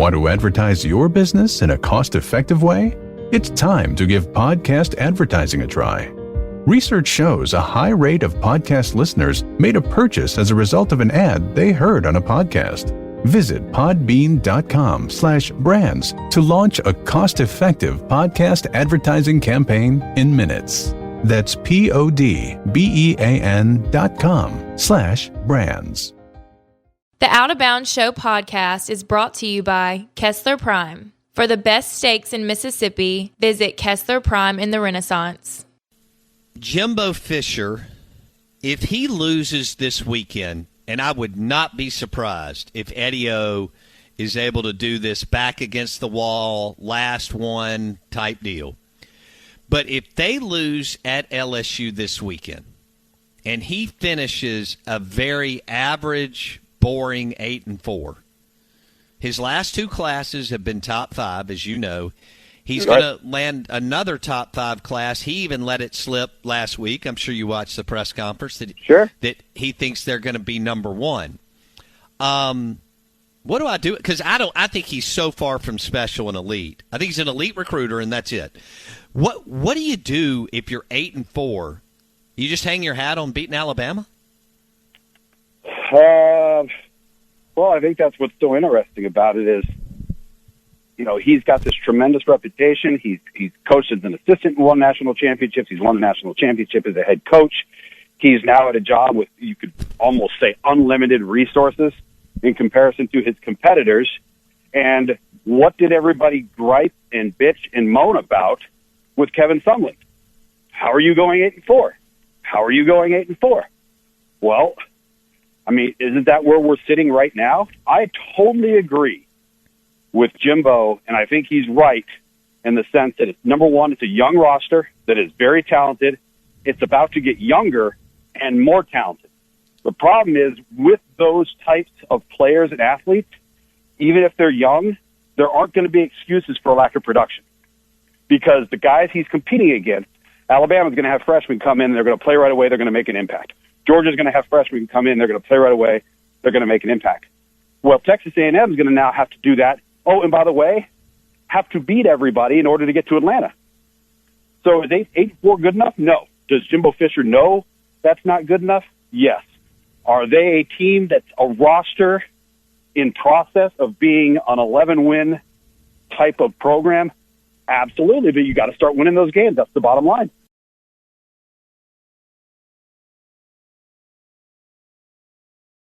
Want to advertise your business in a cost-effective way? It's time to give podcast advertising a try. Research shows a high rate of podcast listeners made a purchase as a result of an ad they heard on a podcast. Visit podbean.com/brands to launch a cost-effective podcast advertising campaign in minutes. That's podbean.com/brands. The Out of Bounds Show podcast is brought to you by Kessler Prime. For the best steaks in Mississippi, visit Kessler Prime in the Renaissance. Jimbo Fisher, if he loses this weekend, and I would not be surprised if Eddie O is able to do this back against the wall, last one type deal. But if they lose at LSU this weekend, and he finishes a very average, boring 8-4. His last two classes have been top 5, as you know. He's going to land another top 5 class. He even let it slip last week. I'm sure you watched the press conference that he thinks they're going to be number 1. What do I do? Because I think he's so far from special and elite. I think he's an elite recruiter, and that's it. What do you do if you're 8-4? You just hang your hat on beating Alabama? Well, I think that's what's so interesting about it is, you know, he's got this tremendous reputation. He's coached as an assistant and won national championships. He's won the national championship as a head coach. He's now at a job with, you could almost say, unlimited resources in comparison to his competitors. And what did everybody gripe and bitch and moan about with Kevin Sumlin? How are you going 8-4? How are you going 8-4? Well, I mean, isn't that where we're sitting right now? I totally agree with Jimbo, and I think he's right in the sense that, number one, it's a young roster that is very talented. It's about to get younger and more talented. The problem is, with those types of players and athletes, even if they're young, there aren't going to be excuses for lack of production. Because the guys he's competing against, Alabama's going to have freshmen come in, and they're going to play right away, they're going to make an impact. Georgia's going to have freshmen come in. They're going to play right away. They're going to make an impact. Well, Texas A&M is going to now have to do that. Oh, and by the way, have to beat everybody in order to get to Atlanta. So is 8-4 good enough? No. Does Jimbo Fisher know that's not good enough? Yes. Are they a team that's a roster in process of being an 11-win type of program? Absolutely, but you got to start winning those games. That's the bottom line.